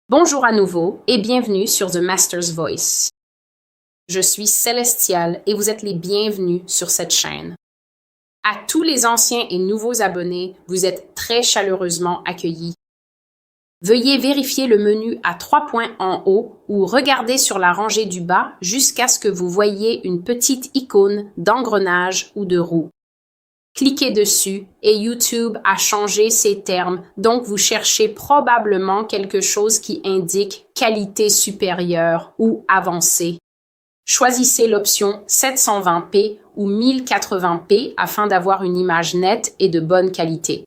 Bonjour à nouveau et bienvenue sur The Master's Voice. Je suis Célestial et vous êtes les bienvenus sur cette chaîne. À tous les anciens et nouveaux abonnés, vous êtes très chaleureusement accueillis. Veuillez vérifier le menu à 3 points en haut ou regarder sur la rangée du bas jusqu'à ce que vous voyiez une petite icône d'engrenage ou de roue. Cliquez dessus et YouTube a changé ses termes, donc vous cherchez probablement quelque chose qui indique qualité supérieure ou avancée. Choisissez l'option 720p ou 1080p afin d'avoir une image nette et de bonne qualité.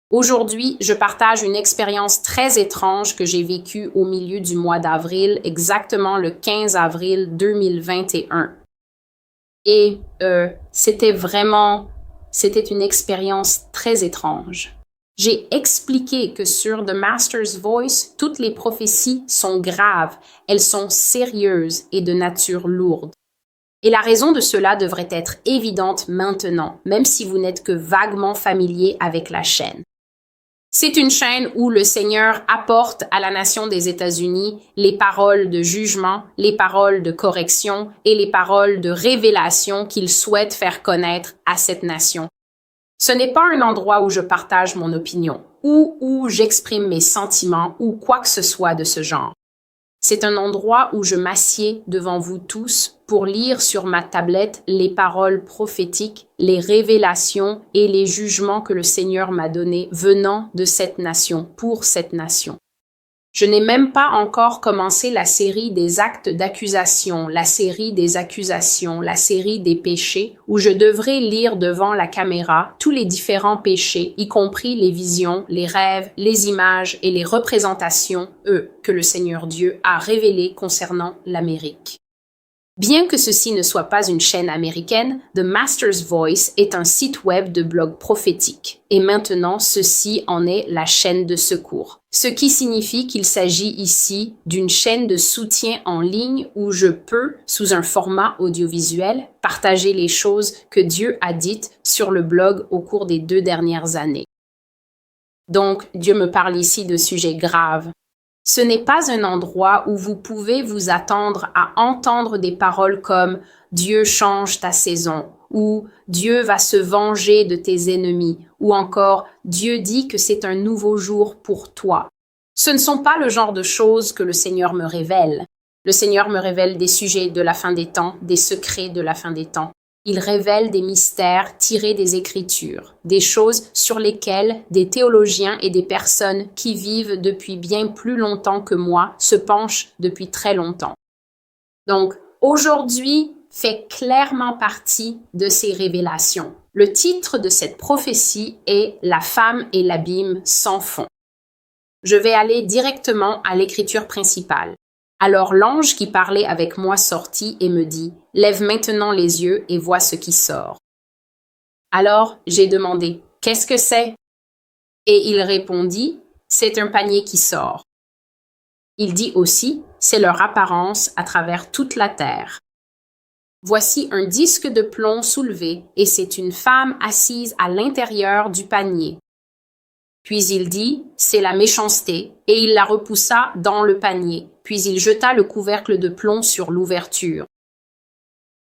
Aujourd'hui, je partage une expérience très étrange que j'ai vécue au milieu du mois d'avril, exactement le 15 avril 2021. Et c'était une expérience très étrange. J'ai expliqué que sur The Master's Voice, toutes les prophéties sont graves, elles sont sérieuses et de nature lourde. Et la raison de cela devrait être évidente maintenant, même si vous n'êtes que vaguement familier avec la chaîne. C'est une chaîne où le Seigneur apporte à la nation des États-Unis les paroles de jugement, les paroles de correction et les paroles de révélation qu'il souhaite faire connaître à cette nation. Ce n'est pas un endroit où je partage mon opinion ou où j'exprime mes sentiments ou quoi que ce soit de ce genre. C'est un endroit où je m'assieds devant vous tous pour lire sur ma tablette les paroles prophétiques, les révélations et les jugements que le Seigneur m'a donnés venant de cette nation, pour cette nation. Je n'ai même pas encore commencé la série des actes d'accusation, la série des accusations, la série des péchés, où je devrais lire devant la caméra tous les différents péchés, y compris les visions, les rêves, les images et les représentations, que le Seigneur Dieu a révélées concernant l'Amérique. Bien que ceci ne soit pas une chaîne américaine, The Master's Voice est un site web de blog prophétique. Et maintenant, ceci en est la chaîne de secours. Ce qui signifie qu'il s'agit ici d'une chaîne de soutien en ligne où je peux, sous un format audiovisuel, partager les choses que Dieu a dites sur le blog au cours des 2 dernières années. Donc, Dieu me parle ici de sujets graves. Ce n'est pas un endroit où vous pouvez vous attendre à entendre des paroles comme « Dieu change ta saison » ou « Dieu va se venger de tes ennemis » ou encore « Dieu dit que c'est un nouveau jour pour toi ». Ce ne sont pas le genre de choses que le Seigneur me révèle. Le Seigneur me révèle des sujets de la fin des temps, des secrets de la fin des temps. Il révèle des mystères tirés des Écritures, des choses sur lesquelles des théologiens et des personnes qui vivent depuis bien plus longtemps que moi se penchent depuis très longtemps. Donc, aujourd'hui fait clairement partie de ces révélations. Le titre de cette prophétie est « La femme et l'abîme sans fond ». Je vais aller directement à l'écriture principale. Alors l'ange qui parlait avec moi sortit et me dit « Lève maintenant les yeux et vois ce qui sort. » Alors j'ai demandé « Qu'est-ce que c'est ?» Et il répondit « C'est un panier qui sort. » Il dit aussi « C'est leur apparence à travers toute la terre. » Voici un disque de plomb soulevé et c'est une femme assise à l'intérieur du panier. Puis il dit « C'est la méchanceté » et il la repoussa dans le panier. Puis il jeta le couvercle de plomb sur l'ouverture.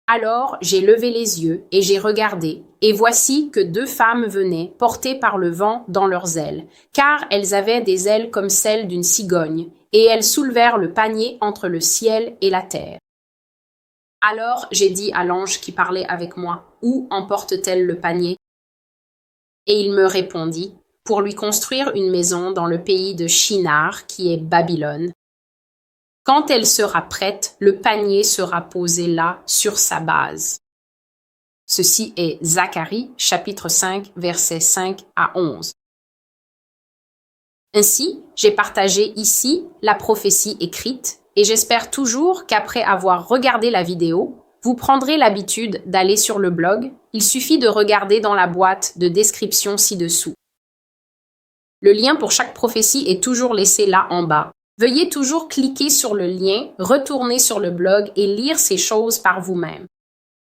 Alors j'ai levé les yeux et j'ai regardé, et voici que 2 femmes venaient, portées par le vent dans leurs ailes, car elles avaient des ailes comme celles d'une cigogne, et elles soulevèrent le panier entre le ciel et la terre. Alors j'ai dit à l'ange qui parlait avec moi, « Où emporte-t-elle le panier ?» Et il me répondit, « Pour lui construire une maison dans le pays de Shinar, qui est Babylone. Quand elle sera prête, le panier sera posé là, sur sa base. » Ceci est Zacharie, chapitre 5, versets 5 à 11. Ainsi, j'ai partagé ici la prophétie écrite et j'espère toujours qu'après avoir regardé la vidéo, vous prendrez l'habitude d'aller sur le blog. Il suffit de regarder dans la boîte de description ci-dessous. Le lien pour chaque prophétie est toujours laissé là en bas. Veuillez toujours cliquer sur le lien, retourner sur le blog et lire ces choses par vous-même.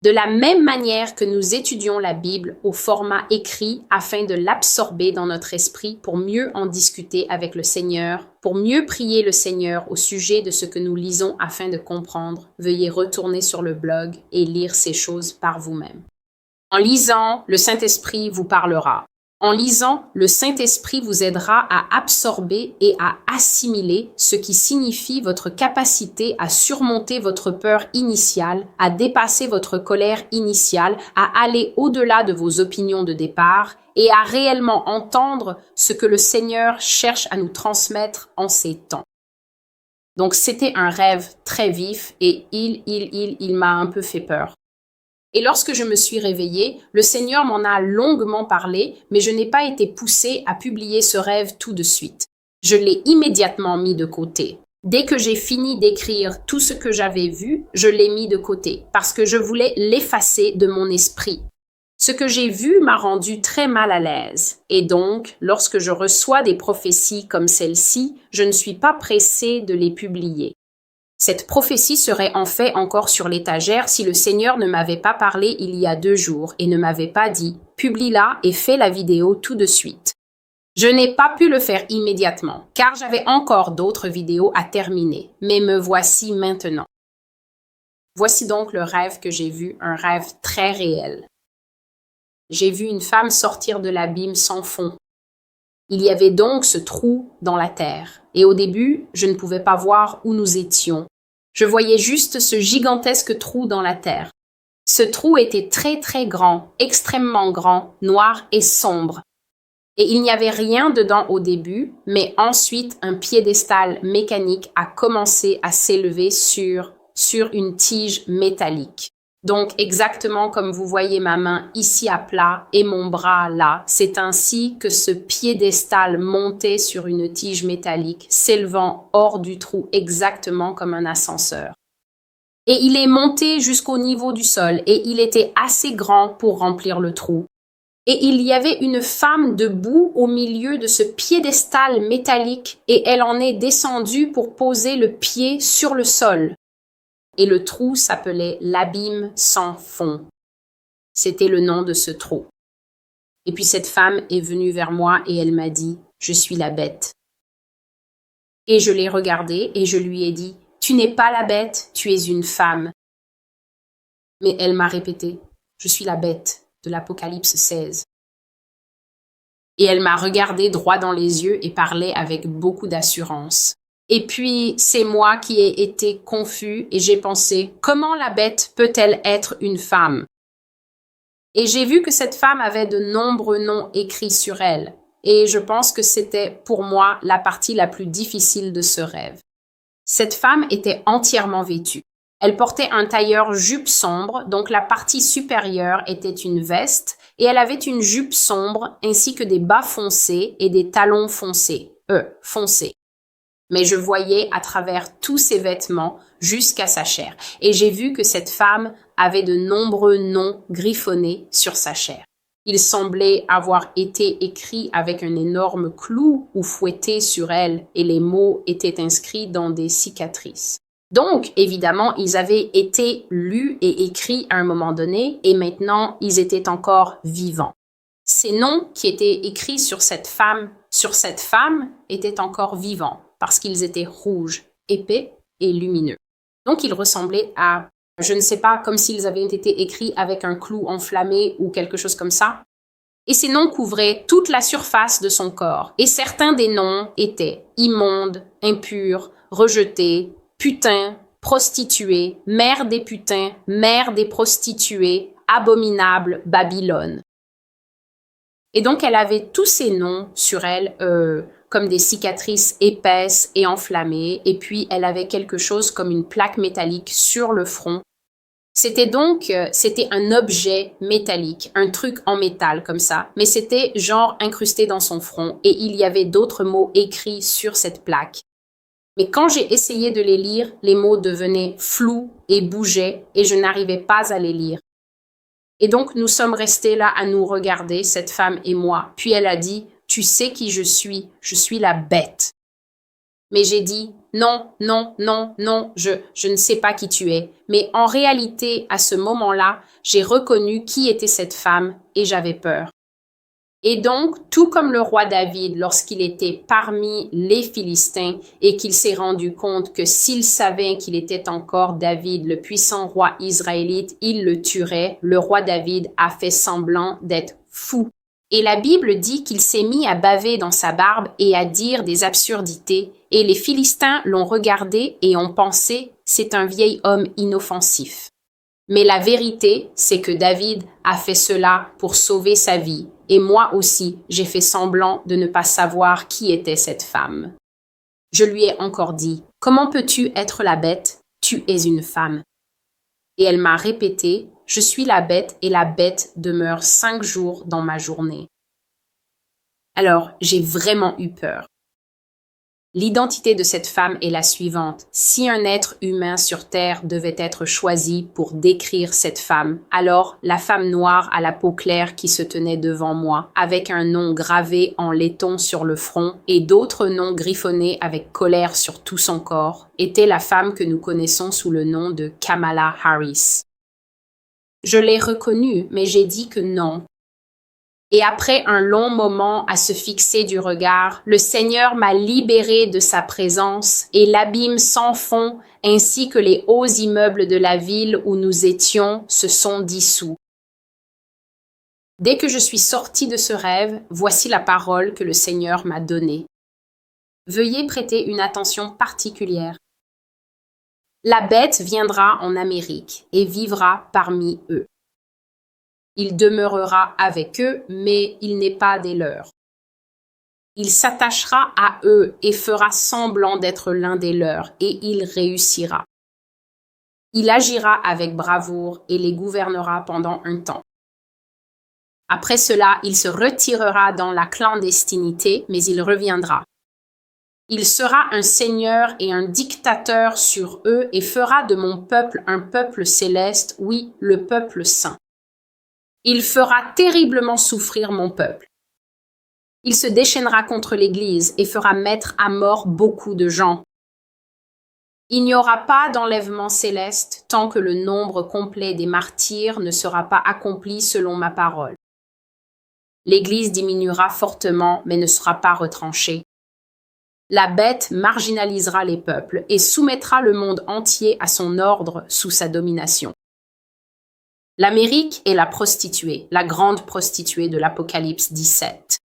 De la même manière que nous étudions la Bible au format écrit afin de l'absorber dans notre esprit pour mieux en discuter avec le Seigneur, pour mieux prier le Seigneur au sujet de ce que nous lisons afin de comprendre, veuillez retourner sur le blog et lire ces choses par vous-même. En lisant, le Saint-Esprit vous parlera. En lisant, le Saint-Esprit vous aidera à absorber et à assimiler ce qui signifie votre capacité à surmonter votre peur initiale, à dépasser votre colère initiale, à aller au-delà de vos opinions de départ et à réellement entendre ce que le Seigneur cherche à nous transmettre en ces temps. Donc c'était un rêve très vif et il m'a un peu fait peur. Et lorsque je me suis réveillée, le Seigneur m'en a longuement parlé, mais je n'ai pas été poussée à publier ce rêve tout de suite. Je l'ai immédiatement mis de côté. Dès que j'ai fini d'écrire tout ce que j'avais vu, je l'ai mis de côté, parce que je voulais l'effacer de mon esprit. Ce que j'ai vu m'a rendu très mal à l'aise. Et donc, lorsque je reçois des prophéties comme celle-ci, je ne suis pas pressée de les publier. Cette prophétie serait en fait encore sur l'étagère si le Seigneur ne m'avait pas parlé il y a 2 jours et ne m'avait pas dit « Publie-la et fais la vidéo tout de suite ». Je n'ai pas pu le faire immédiatement, car j'avais encore d'autres vidéos à terminer, mais me voici maintenant. Voici donc le rêve que j'ai vu, un rêve très réel. J'ai vu une femme sortir de l'abîme sans fond. Il y avait donc ce trou dans la terre, et au début, je ne pouvais pas voir où nous étions. Je voyais juste ce gigantesque trou dans la terre. Ce trou était très très grand, extrêmement grand, noir et sombre. Et il n'y avait rien dedans au début, mais ensuite un piédestal mécanique a commencé à s'élever sur une tige métallique. Donc exactement comme vous voyez ma main ici à plat et mon bras là, c'est ainsi que ce piédestal montait sur une tige métallique, s'élevant hors du trou exactement comme un ascenseur. Et il est monté jusqu'au niveau du sol et il était assez grand pour remplir le trou. Et il y avait une femme debout au milieu de ce piédestal métallique et elle en est descendue pour poser le pied sur le sol. Et le trou s'appelait l'abîme sans fond. C'était le nom de ce trou. Et puis cette femme est venue vers moi et elle m'a dit « Je suis la bête ». Et je l'ai regardée et je lui ai dit « Tu n'es pas la bête, tu es une femme ». Mais elle m'a répété « Je suis la bête » de l'Apocalypse 16. Et elle m'a regardé droit dans les yeux et parlait avec beaucoup d'assurance. Et puis, c'est moi qui ai été confus et j'ai pensé, comment la bête peut-elle être une femme? Et j'ai vu que cette femme avait de nombreux noms écrits sur elle. Et je pense que c'était pour moi la partie la plus difficile de ce rêve. Cette femme était entièrement vêtue. Elle portait un tailleur jupe sombre, donc la partie supérieure était une veste, et elle avait une jupe sombre ainsi que des bas foncés et des talons foncés. Mais je voyais à travers tous ses vêtements jusqu'à sa chair. Et j'ai vu que cette femme avait de nombreux noms griffonnés sur sa chair. Ils semblaient avoir été écrits avec un énorme clou ou fouettés sur elle, et les mots étaient inscrits dans des cicatrices. Donc, évidemment, ils avaient été lus et écrits à un moment donné, et maintenant, ils étaient encore vivants. Ces noms qui étaient écrits sur cette femme étaient encore vivants, parce qu'ils étaient rouges, épais et lumineux. Donc, ils ressemblaient à, je ne sais pas, comme s'ils avaient été écrits avec un clou enflammé ou quelque chose comme ça. Et ces noms couvraient toute la surface de son corps. Et certains des noms étaient immonde, impur, rejeté, putain, prostituée, mère des putains, mère des prostituées, abominable, Babylone. Et donc, elle avait tous ces noms sur elle, comme des cicatrices épaisses et enflammées, et puis elle avait quelque chose comme une plaque métallique sur le front. C'était un objet métallique, un truc en métal comme ça, mais c'était genre incrusté dans son front, et il y avait d'autres mots écrits sur cette plaque. Mais quand j'ai essayé de les lire, les mots devenaient flous et bougeaient, et je n'arrivais pas à les lire. Et donc, nous sommes restés là à nous regarder, cette femme et moi. Puis elle a dit, « Tu sais qui je suis la bête. » Mais j'ai dit, non, non, non, non, je ne sais pas qui tu es. Mais en réalité, à ce moment-là, j'ai reconnu qui était cette femme et j'avais peur. Et donc, tout comme le roi David, lorsqu'il était parmi les Philistins et qu'il s'est rendu compte que s'il savait qu'il était encore David, le puissant roi israélite, il le tuerait, le roi David a fait semblant d'être fou. Et la Bible dit qu'il s'est mis à baver dans sa barbe et à dire des absurdités, et les Philistins l'ont regardé et ont pensé, c'est un vieil homme inoffensif. Mais la vérité, c'est que David a fait cela pour sauver sa vie, et moi aussi, j'ai fait semblant de ne pas savoir qui était cette femme. Je lui ai encore dit, comment peux-tu être la bête? Tu es une femme. Et elle m'a répété, je suis la bête et la bête demeure 5 jours dans ma journée. Alors, j'ai vraiment eu peur. L'identité de cette femme est la suivante. Si un être humain sur Terre devait être choisi pour décrire cette femme, alors la femme noire à la peau claire qui se tenait devant moi, avec un nom gravé en laiton sur le front et d'autres noms griffonnés avec colère sur tout son corps, était la femme que nous connaissons sous le nom de Kamala Harris. Je l'ai reconnue, mais j'ai dit que non. Et après un long moment à se fixer du regard, le Seigneur m'a libéré de sa présence et l'abîme sans fond ainsi que les hauts immeubles de la ville où nous étions se sont dissous. Dès que je suis sortie de ce rêve, voici la parole que le Seigneur m'a donnée. Veuillez prêter une attention particulière. La bête viendra en Amérique et vivra parmi eux. Il demeurera avec eux, mais il n'est pas des leurs. Il s'attachera à eux et fera semblant d'être l'un des leurs, et il réussira. Il agira avec bravoure et les gouvernera pendant un temps. Après cela, il se retirera dans la clandestinité, mais il reviendra. Il sera un seigneur et un dictateur sur eux et fera de mon peuple un peuple céleste, oui, le peuple saint. Il fera terriblement souffrir mon peuple. Il se déchaînera contre l'Église et fera mettre à mort beaucoup de gens. Il n'y aura pas d'enlèvement céleste tant que le nombre complet des martyrs ne sera pas accompli selon ma parole. L'Église diminuera fortement mais ne sera pas retranchée. La bête marginalisera les peuples et soumettra le monde entier à son ordre sous sa domination. L'Amérique est la prostituée, la grande prostituée de l'Apocalypse 17.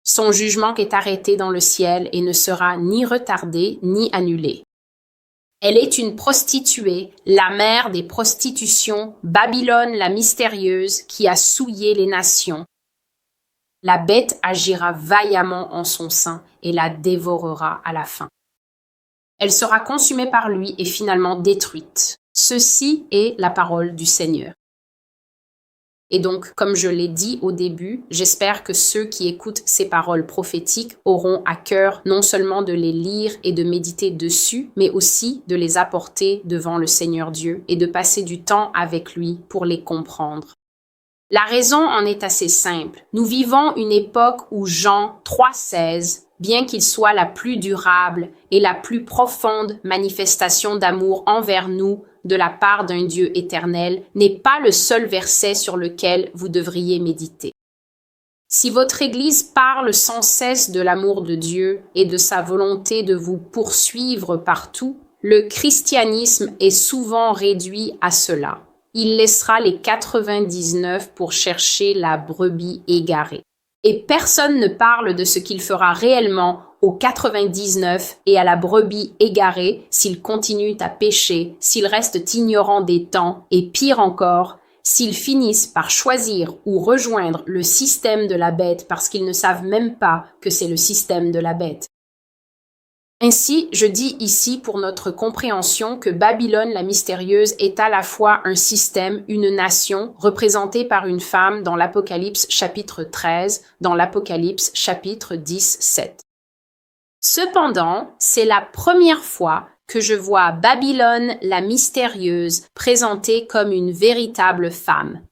Son jugement est arrêté dans le ciel et ne sera ni retardé ni annulé. Elle est une prostituée, la mère des prostitutions, Babylone la mystérieuse qui a souillé les nations. La bête agira vaillamment en son sein et la dévorera à la fin. Elle sera consumée par lui et finalement détruite. Ceci est la parole du Seigneur. Et donc, comme je l'ai dit au début, j'espère que ceux qui écoutent ces paroles prophétiques auront à cœur non seulement de les lire et de méditer dessus, mais aussi de les apporter devant le Seigneur Dieu et de passer du temps avec lui pour les comprendre. La raison en est assez simple. Nous vivons une époque où Jean 3,16, bien qu'il soit la plus durable et la plus profonde manifestation d'amour envers nous de la part d'un Dieu éternel, n'est pas le seul verset sur lequel vous devriez méditer. Si votre Église parle sans cesse de l'amour de Dieu et de sa volonté de vous poursuivre partout, le christianisme est souvent réduit à cela. Il laissera les 99 pour chercher la brebis égarée. Et personne ne parle de ce qu'il fera réellement aux 99 et à la brebis égarée s'ils continuent à pécher, s'ils restent ignorants des temps et pire encore, s'ils finissent par choisir ou rejoindre le système de la bête parce qu'ils ne savent même pas que c'est le système de la bête. Ainsi, je dis ici pour notre compréhension que Babylone la mystérieuse est à la fois un système, une nation, représentée par une femme dans l'Apocalypse chapitre 13, dans l'Apocalypse chapitre 10, 7. Cependant, c'est la première fois que je vois Babylone la mystérieuse présentée comme une véritable femme,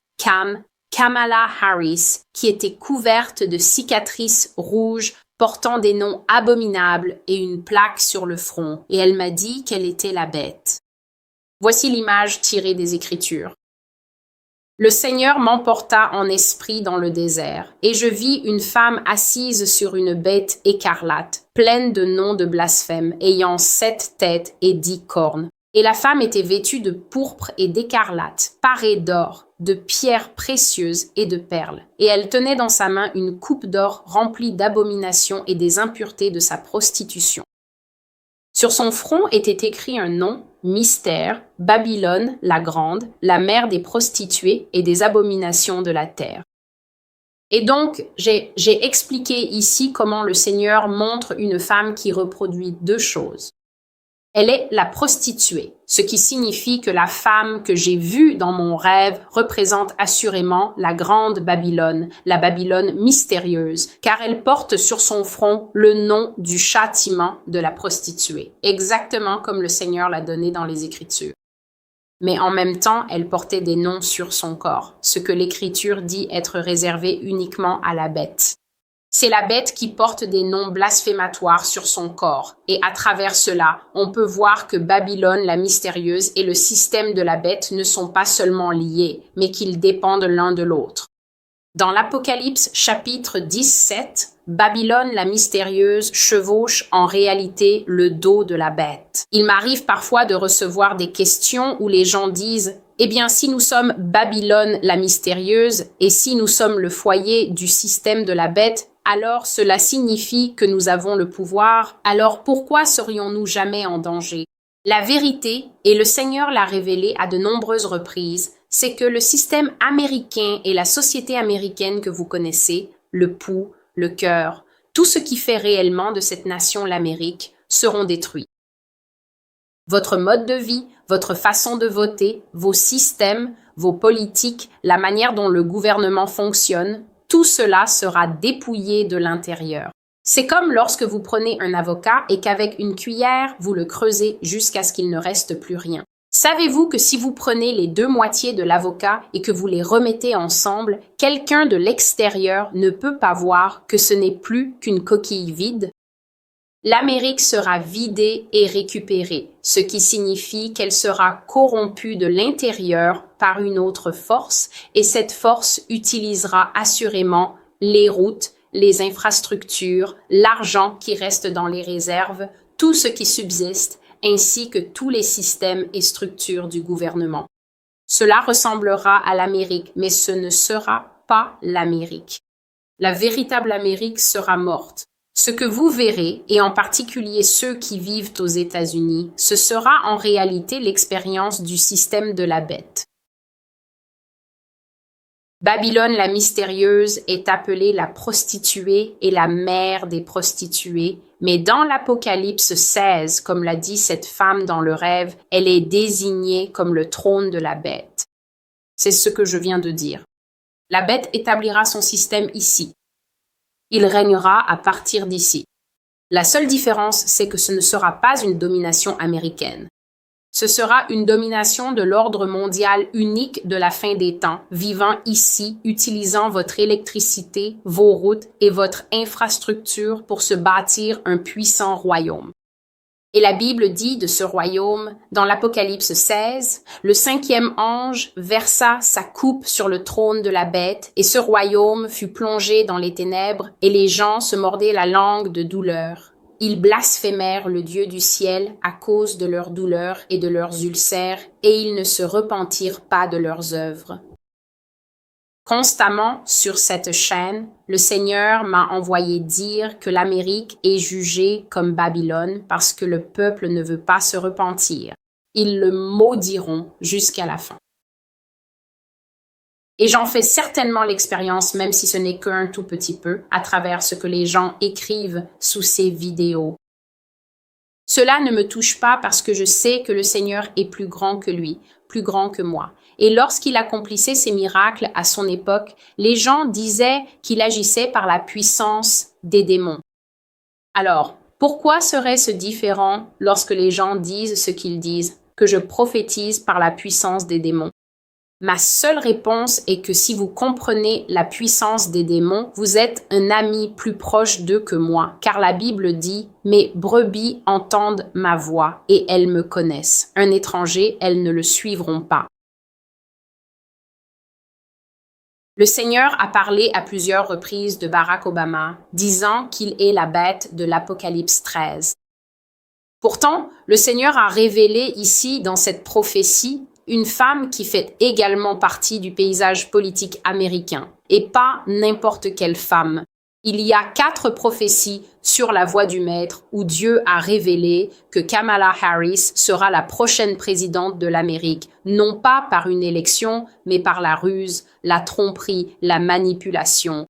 Kamala Harris, qui était couverte de cicatrices rouges, portant des noms abominables et une plaque sur le front, et elle m'a dit qu'elle était la bête. Voici l'image tirée des Écritures. Le Seigneur m'emporta en esprit dans le désert, et je vis une femme assise sur une bête écarlate, pleine de noms de blasphème, ayant 7 têtes et 10 cornes. Et la femme était vêtue de pourpre et d'écarlate, parée d'or, de pierres précieuses et de perles. Et elle tenait dans sa main une coupe d'or remplie d'abominations et des impuretés de sa prostitution. Sur son front était écrit un nom, Mystère, Babylone la grande, la mère des prostituées et des abominations de la terre. Et donc, j'ai expliqué ici comment le Seigneur montre une femme qui reproduit 2 choses. Elle est la prostituée, ce qui signifie que la femme que j'ai vue dans mon rêve représente assurément la grande Babylone, la Babylone mystérieuse, car elle porte sur son front le nom du châtiment de la prostituée, exactement comme le Seigneur l'a donné dans les Écritures. Mais en même temps, elle portait des noms sur son corps, ce que l'Écriture dit être réservé uniquement à la bête. C'est la bête qui porte des noms blasphématoires sur son corps, et à travers cela, on peut voir que Babylone la mystérieuse et le système de la bête ne sont pas seulement liés, mais qu'ils dépendent l'un de l'autre. Dans l'Apocalypse chapitre 17, Babylone la mystérieuse chevauche en réalité le dos de la bête. Il m'arrive parfois de recevoir des questions où les gens disent « Eh bien, si nous sommes Babylone la mystérieuse et si nous sommes le foyer du système de la bête, alors cela signifie que nous avons le pouvoir, alors pourquoi serions-nous jamais en danger ?» La vérité, et le Seigneur l'a révélé à de nombreuses reprises, c'est que le système américain et la société américaine que vous connaissez, le pouls, le cœur, tout ce qui fait réellement de cette nation l'Amérique, seront détruits. Votre mode de vie, votre façon de voter, vos systèmes, vos politiques, la manière dont le gouvernement fonctionne, tout cela sera dépouillé de l'intérieur. C'est comme lorsque vous prenez un avocat et qu'avec une cuillère, vous le creusez jusqu'à ce qu'il ne reste plus rien. Savez-vous que si vous prenez les 2 moitiés de l'avocat et que vous les remettez ensemble, quelqu'un de l'extérieur ne peut pas voir que ce n'est plus qu'une coquille vide? L'Amérique sera vidée et récupérée, ce qui signifie qu'elle sera corrompue de l'intérieur par une autre force, et cette force utilisera assurément les routes, les infrastructures, l'argent qui reste dans les réserves, tout ce qui subsiste, ainsi que tous les systèmes et structures du gouvernement. Cela ressemblera à l'Amérique, mais ce ne sera pas l'Amérique. La véritable Amérique sera morte. Ce que vous verrez, et en particulier ceux qui vivent aux États-Unis, ce sera en réalité l'expérience du système de la bête. Babylone la mystérieuse est appelée la prostituée et la mère des prostituées, mais dans l'Apocalypse 16, comme l'a dit cette femme dans le rêve, elle est désignée comme le trône de la bête. C'est ce que je viens de dire. La bête établira son système ici. Il régnera à partir d'ici. La seule différence, c'est que ce ne sera pas une domination américaine. Ce sera une domination de l'ordre mondial unique de la fin des temps, vivant ici, utilisant votre électricité, vos routes et votre infrastructure pour se bâtir un puissant royaume. Et la Bible dit de ce royaume, dans l'Apocalypse 16, le 5e ange versa sa coupe sur le trône de la bête, et ce royaume fut plongé dans les ténèbres, et les gens se mordaient la langue de douleur. Ils blasphémèrent le Dieu du ciel à cause de leurs douleurs et de leurs ulcères, et ils ne se repentirent pas de leurs œuvres. Constamment sur cette chaîne, le Seigneur m'a envoyé dire que l'Amérique est jugée comme Babylone parce que le peuple ne veut pas se repentir. Ils le maudiront jusqu'à la fin. Et j'en fais certainement l'expérience, même si ce n'est qu'un tout petit peu, à travers ce que les gens écrivent sous ces vidéos. Cela ne me touche pas parce que je sais que le Seigneur est plus grand que lui, plus grand que moi. Et lorsqu'il accomplissait ses miracles à son époque, les gens disaient qu'il agissait par la puissance des démons. Alors, pourquoi serait-ce différent lorsque les gens disent ce qu'ils disent, que je prophétise par la puissance des démons? Ma seule réponse est que si vous comprenez la puissance des démons, vous êtes un ami plus proche d'eux que moi, car la Bible dit « Mes brebis entendent ma voix et elles me connaissent. Un étranger, elles ne le suivront pas. » Le Seigneur a parlé à plusieurs reprises de Barack Obama, disant qu'il est la bête de l'Apocalypse 13. Pourtant, le Seigneur a révélé ici, dans cette prophétie, une femme qui fait également partie du paysage politique américain, et pas n'importe quelle femme. Il y a 4 prophéties sur la voie du Maître où Dieu a révélé que Kamala Harris sera la prochaine présidente de l'Amérique, non pas par une élection, mais par la ruse, la tromperie, la manipulation.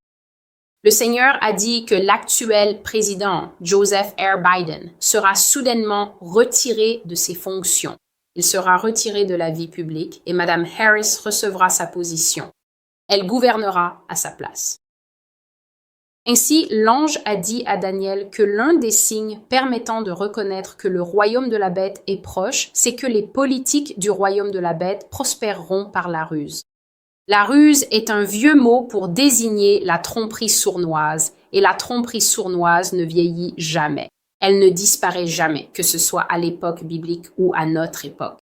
Le Seigneur a dit que l'actuel président, Joseph R. Biden, sera soudainement retiré de ses fonctions. Il sera retiré de la vie publique et Mme Harris recevra sa position. Elle gouvernera à sa place. Ainsi, l'ange a dit à Daniel que l'un des signes permettant de reconnaître que le royaume de la bête est proche, c'est que les politiques du royaume de la bête prospéreront par la ruse. La ruse est un vieux mot pour désigner la tromperie sournoise, et la tromperie sournoise ne vieillit jamais. Elle ne disparaît jamais, que ce soit à l'époque biblique ou à notre époque.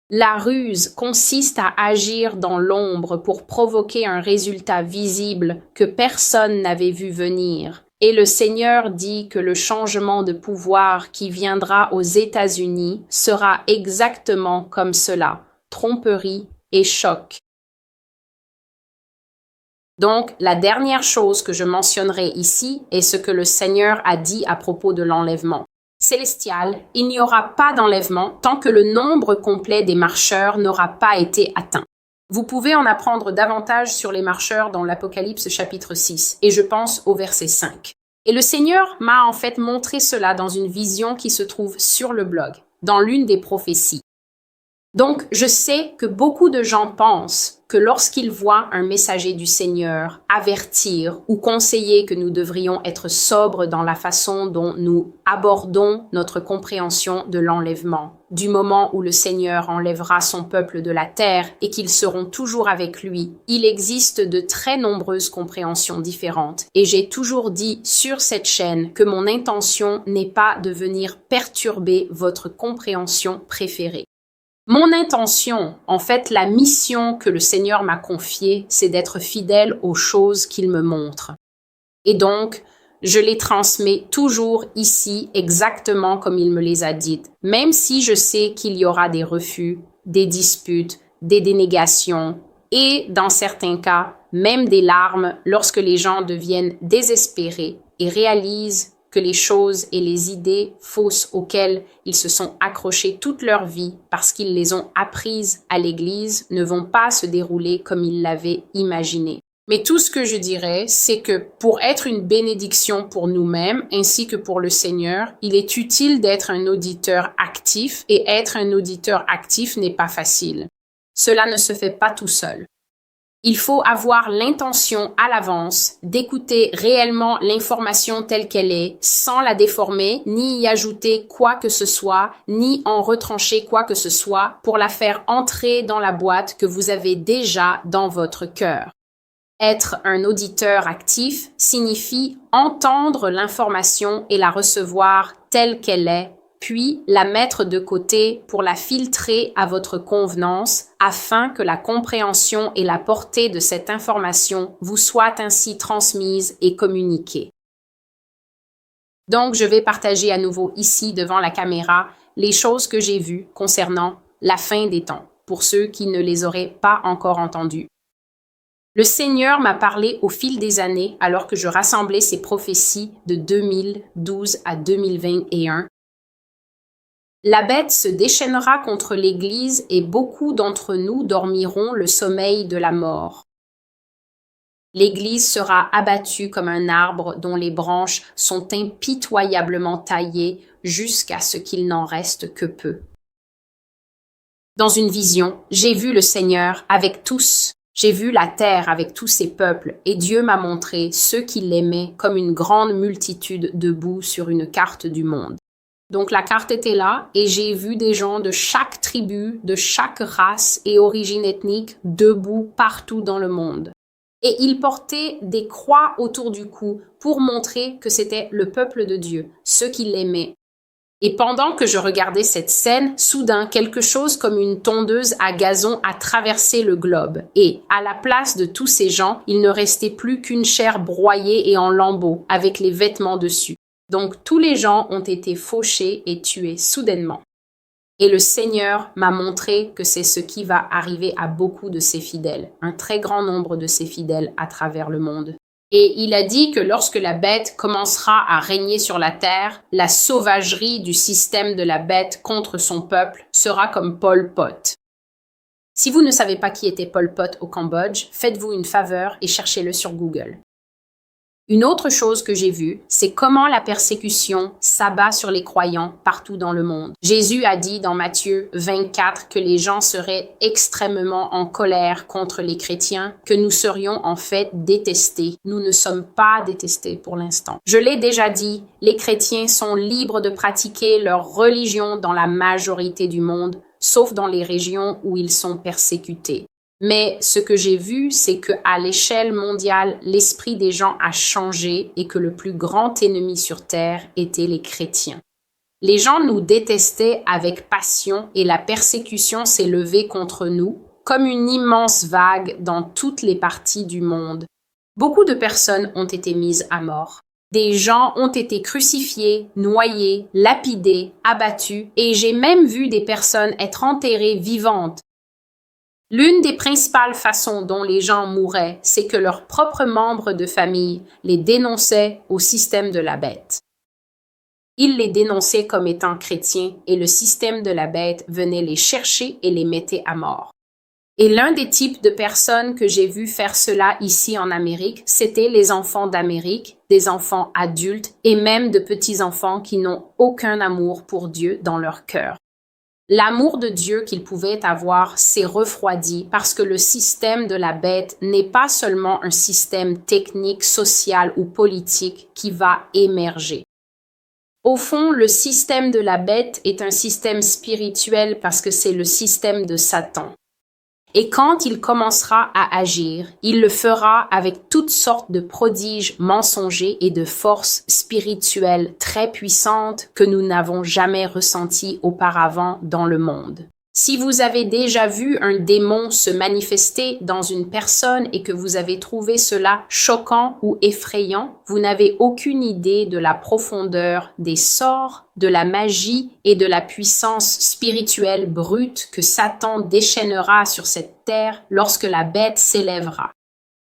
La ruse consiste à agir dans l'ombre pour provoquer un résultat visible que personne n'avait vu venir. Et le Seigneur dit que le changement de pouvoir qui viendra aux États-Unis sera exactement comme cela, tromperie et choc. Donc, la dernière chose que je mentionnerai ici est ce que le Seigneur a dit à propos de l'enlèvement. Célestial, il n'y aura pas d'enlèvement tant que le nombre complet des marcheurs n'aura pas été atteint. Vous pouvez en apprendre davantage sur les marcheurs dans l'Apocalypse chapitre 6, et je pense au verset 5. Et le Seigneur m'a en fait montré cela dans une vision qui se trouve sur le blog, dans l'une des prophéties. Donc, je sais que beaucoup de gens pensent que lorsqu'ils voient un messager du Seigneur avertir ou conseiller que nous devrions être sobres dans la façon dont nous abordons notre compréhension de l'enlèvement, du moment où le Seigneur enlèvera son peuple de la terre et qu'ils seront toujours avec lui, il existe de très nombreuses compréhensions différentes. Et j'ai toujours dit sur cette chaîne que mon intention n'est pas de venir perturber votre compréhension préférée. Mon intention, en fait, la mission que le Seigneur m'a confiée, c'est d'être fidèle aux choses qu'il me montre. Et donc, je les transmets toujours ici exactement comme il me les a dites, même si je sais qu'il y aura des refus, des disputes, des dénégations et, dans certains cas, même des larmes lorsque les gens deviennent désespérés et réalisent que les choses et les idées fausses auxquelles ils se sont accrochés toute leur vie parce qu'ils les ont apprises à l'Église ne vont pas se dérouler comme ils l'avaient imaginé. Mais tout ce que je dirais, c'est que pour être une bénédiction pour nous-mêmes ainsi que pour le Seigneur, il est utile d'être un auditeur actif et être un auditeur actif n'est pas facile. Cela ne se fait pas tout seul. Il faut avoir l'intention à l'avance d'écouter réellement l'information telle qu'elle est, sans la déformer, ni y ajouter quoi que ce soit, ni en retrancher quoi que ce soit pour la faire entrer dans la boîte que vous avez déjà dans votre cœur. Être un auditeur actif signifie entendre l'information et la recevoir telle qu'elle est, puis la mettre de côté pour la filtrer à votre convenance afin que la compréhension et la portée de cette information vous soient ainsi transmises et communiquées. Donc, je vais partager à nouveau ici devant la caméra les choses que j'ai vues concernant la fin des temps, pour ceux qui ne les auraient pas encore entendues. Le Seigneur m'a parlé au fil des années alors que je rassemblais ces prophéties de 2012 à 2021. La bête se déchaînera contre l'Église et beaucoup d'entre nous dormiront le sommeil de la mort. L'Église sera abattue comme un arbre dont les branches sont impitoyablement taillées jusqu'à ce qu'il n'en reste que peu. Dans une vision, j'ai vu le Seigneur avec tous. J'ai vu la terre avec tous ses peuples et Dieu m'a montré ceux qui l'aimaient comme une grande multitude debout sur une carte du monde. Donc la carte était là et j'ai vu des gens de chaque tribu, de chaque race et origine ethnique debout partout dans le monde. Et ils portaient des croix autour du cou pour montrer que c'était le peuple de Dieu, ceux qui l'aimaient. Et pendant que je regardais cette scène, soudain, quelque chose comme une tondeuse à gazon a traversé le globe. Et, à la place de tous ces gens, il ne restait plus qu'une chair broyée et en lambeaux, avec les vêtements dessus. Donc tous les gens ont été fauchés et tués soudainement. Et le Seigneur m'a montré que c'est ce qui va arriver à beaucoup de ses fidèles, un très grand nombre de ses fidèles à travers le monde. Et il a dit que lorsque la bête commencera à régner sur la terre, la sauvagerie du système de la bête contre son peuple sera comme Pol Pot. Si vous ne savez pas qui était Pol Pot au Cambodge, faites-vous une faveur et cherchez-le sur Google. Une autre chose que j'ai vue, c'est comment la persécution s'abat sur les croyants partout dans le monde. Jésus a dit dans Matthieu 24 que les gens seraient extrêmement en colère contre les chrétiens, que nous serions en fait détestés. Nous ne sommes pas détestés pour l'instant. Je l'ai déjà dit, les chrétiens sont libres de pratiquer leur religion dans la majorité du monde, sauf dans les régions où ils sont persécutés. Mais ce que j'ai vu, c'est qu'à l'échelle mondiale, l'esprit des gens a changé et que le plus grand ennemi sur Terre était les chrétiens. Les gens nous détestaient avec passion et la persécution s'est levée contre nous comme une immense vague dans toutes les parties du monde. Beaucoup de personnes ont été mises à mort. Des gens ont été crucifiés, noyés, lapidés, abattus et j'ai même vu des personnes être enterrées vivantes. L'une des principales façons dont les gens mouraient, c'est que leurs propres membres de famille les dénonçaient au système de la bête. Ils les dénonçaient comme étant chrétiens et le système de la bête venait les chercher et les mettait à mort. Et l'un des types de personnes que j'ai vu faire cela ici en Amérique, c'était les enfants d'Amérique, des enfants adultes et même de petits-enfants qui n'ont aucun amour pour Dieu dans leur cœur. L'amour de Dieu qu'ils pouvaient avoir s'est refroidi parce que le système de la bête n'est pas seulement un système technique, social ou politique qui va émerger. Au fond, le système de la bête est un système spirituel parce que c'est le système de Satan. Et quand il commencera à agir, il le fera avec toutes sortes de prodiges mensongers et de forces spirituelles très puissantes que nous n'avons jamais ressenties auparavant dans le monde. Si vous avez déjà vu un démon se manifester dans une personne et que vous avez trouvé cela choquant ou effrayant, vous n'avez aucune idée de la profondeur des sorts, de la magie et de la puissance spirituelle brute que Satan déchaînera sur cette terre lorsque la bête s'élèvera.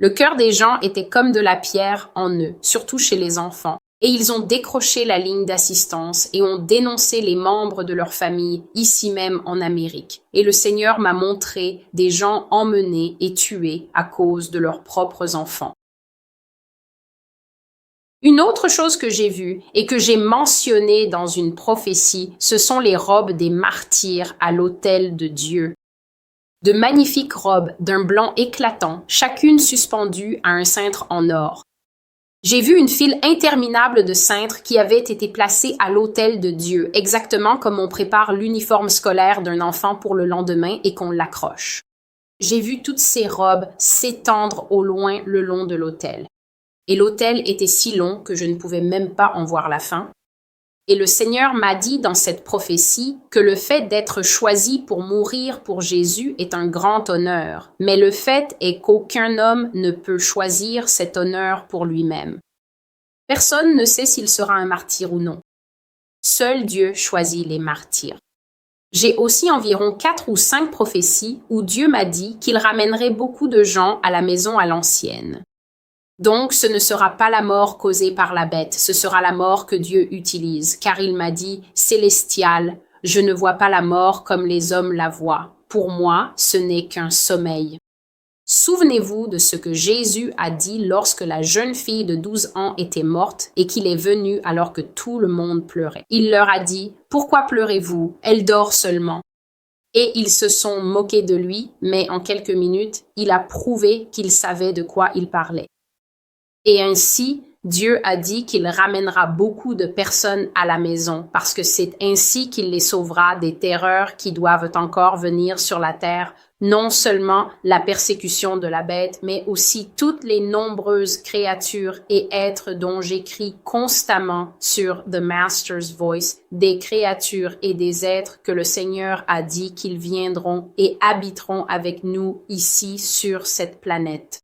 Le cœur des gens était comme de la pierre en eux, surtout chez les enfants. Et ils ont décroché la ligne d'assistance et ont dénoncé les membres de leur famille, ici même en Amérique. Et le Seigneur m'a montré des gens emmenés et tués à cause de leurs propres enfants. Une autre chose que j'ai vue et que j'ai mentionnée dans une prophétie, ce sont les robes des martyrs à l'autel de Dieu. De magnifiques robes d'un blanc éclatant, chacune suspendue à un cintre en or. J'ai vu une file interminable de cintres qui avaient été placés à l'autel de Dieu, exactement comme on prépare l'uniforme scolaire d'un enfant pour le lendemain et qu'on l'accroche. J'ai vu toutes ces robes s'étendre au loin le long de l'autel. Et l'autel était si long que je ne pouvais même pas en voir la fin. Et le Seigneur m'a dit dans cette prophétie que le fait d'être choisi pour mourir pour Jésus est un grand honneur, mais le fait est qu'aucun homme ne peut choisir cet honneur pour lui-même. Personne ne sait s'il sera un martyr ou non. Seul Dieu choisit les martyrs. J'ai aussi environ 4 ou 5 prophéties où Dieu m'a dit qu'il ramènerait beaucoup de gens à la maison à l'ancienne. Donc, ce ne sera pas la mort causée par la bête, ce sera la mort que Dieu utilise, car il m'a dit « Célestial, je ne vois pas la mort comme les hommes la voient. Pour moi, ce n'est qu'un sommeil. » Souvenez-vous de ce que Jésus a dit lorsque la jeune fille de 12 ans était morte et qu'il est venu alors que tout le monde pleurait. Il leur a dit « Pourquoi pleurez-vous? Elle dort seulement. » Et ils se sont moqués de lui, mais en quelques minutes, il a prouvé qu'il savait de quoi il parlait. Et ainsi, Dieu a dit qu'il ramènera beaucoup de personnes à la maison parce que c'est ainsi qu'il les sauvera des terreurs qui doivent encore venir sur la terre, non seulement la persécution de la bête, mais aussi toutes les nombreuses créatures et êtres dont j'écris constamment sur The Master's Voice, des créatures et des êtres que le Seigneur a dit qu'ils viendront et habiteront avec nous ici sur cette planète.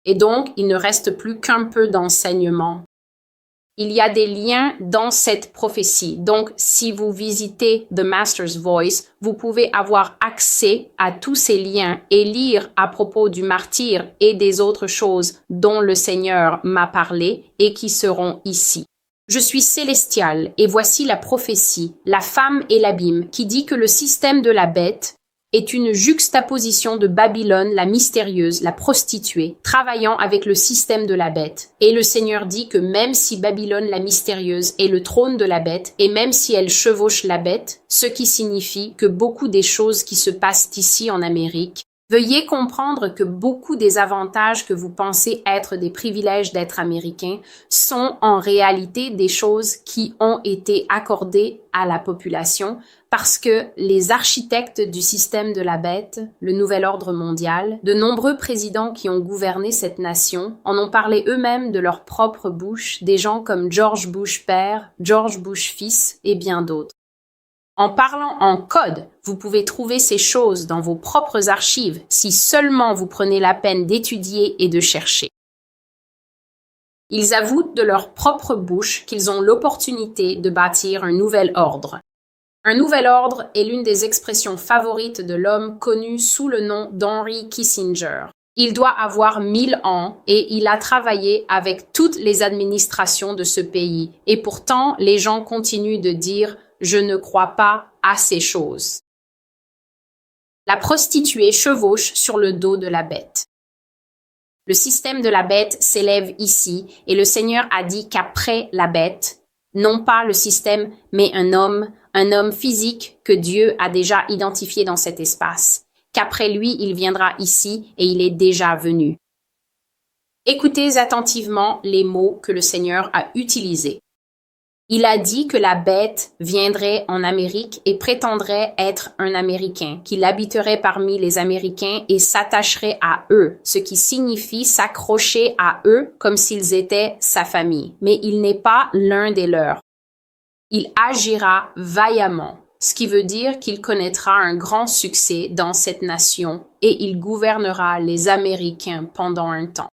Et donc, il ne reste plus qu'un peu d'enseignement. Il y a des liens dans cette prophétie. Donc, si vous visitez The Master's Voice, vous pouvez avoir accès à tous ces liens et lire à propos du martyr et des autres choses dont le Seigneur m'a parlé et qui seront ici. Je suis célestial et voici la prophétie, la femme et l'abîme, qui dit que le système de la bête est une juxtaposition de Babylone, la mystérieuse, la prostituée, travaillant avec le système de la bête. Et le Seigneur dit que même si Babylone, la mystérieuse, est le trône de la bête, et même si elle chevauche la bête, ce qui signifie que beaucoup des choses qui se passent ici en Amérique, veuillez comprendre que beaucoup des avantages que vous pensez être des privilèges d'être américain sont en réalité des choses qui ont été accordées à la population parce que les architectes du système de la bête, le nouvel ordre mondial, de nombreux présidents qui ont gouverné cette nation en ont parlé eux-mêmes de leur propre bouche, des gens comme George Bush père, George Bush fils et bien d'autres. En parlant en code, vous pouvez trouver ces choses dans vos propres archives si seulement vous prenez la peine d'étudier et de chercher. Ils avouent de leur propre bouche qu'ils ont l'opportunité de bâtir un nouvel ordre. Un nouvel ordre est l'une des expressions favorites de l'homme connu sous le nom d'Henry Kissinger. Il doit avoir 1000 ans et il a travaillé avec toutes les administrations de ce pays. Et pourtant, les gens continuent de dire « je ne crois pas à ces choses ». La prostituée chevauche sur le dos de la bête. Le système de la bête s'élève ici et le Seigneur a dit qu'après la bête, non pas le système, mais un homme physique que Dieu a déjà identifié dans cet espace, qu'après lui, il viendra ici et il est déjà venu. Écoutez attentivement les mots que le Seigneur a utilisés. Il a dit que la bête viendrait en Amérique et prétendrait être un Américain, qu'il habiterait parmi les Américains et s'attacherait à eux, ce qui signifie s'accrocher à eux comme s'ils étaient sa famille. Mais il n'est pas l'un des leurs. Il agira vaillamment, ce qui veut dire qu'il connaîtra un grand succès dans cette nation et il gouvernera les Américains pendant un temps.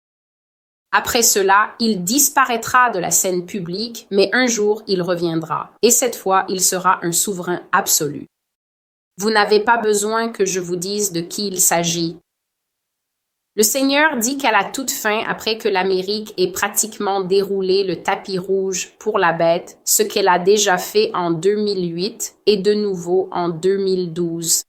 Après cela, il disparaîtra de la scène publique, mais un jour, il reviendra. Et cette fois, il sera un souverain absolu. Vous n'avez pas besoin que je vous dise de qui il s'agit. Le Seigneur dit qu'à la toute fin, après que l'Amérique ait pratiquement déroulé le tapis rouge pour la bête, ce qu'elle a déjà fait en 2008 et de nouveau en 2012.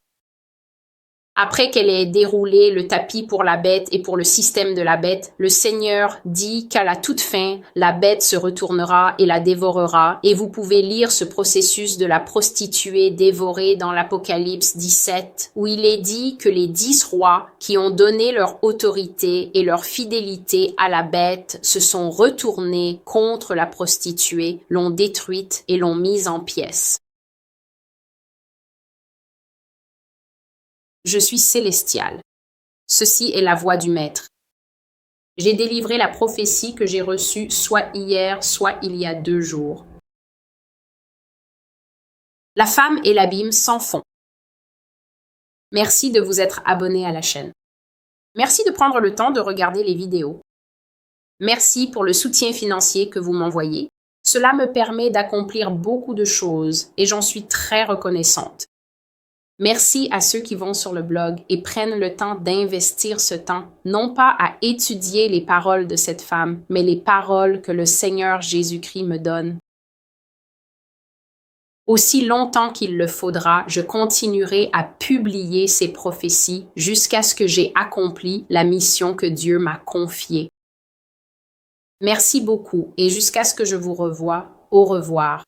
Après qu'elle ait déroulé le tapis pour la bête et pour le système de la bête, le Seigneur dit qu'à la toute fin, la bête se retournera et la dévorera. Et vous pouvez lire ce processus de la prostituée dévorée dans l'Apocalypse 17, où il est dit que les 10 rois qui ont donné leur autorité et leur fidélité à la bête se sont retournés contre la prostituée, l'ont détruite et l'ont mise en pièces. Je suis célestial. Ceci est la voix du Maître. J'ai délivré la prophétie que j'ai reçue soit hier, soit il y a 2 jours. La femme et l'abîme s'en font. Merci de vous être abonné à la chaîne. Merci de prendre le temps de regarder les vidéos. Merci pour le soutien financier que vous m'envoyez. Cela me permet d'accomplir beaucoup de choses et j'en suis très reconnaissante. Merci à ceux qui vont sur le blog et prennent le temps d'investir ce temps, non pas à étudier les paroles de cette femme, mais les paroles que le Seigneur Jésus-Christ me donne. Aussi longtemps qu'il le faudra, je continuerai à publier ces prophéties jusqu'à ce que j'ai accompli la mission que Dieu m'a confiée. Merci beaucoup et jusqu'à ce que je vous revoie, au revoir.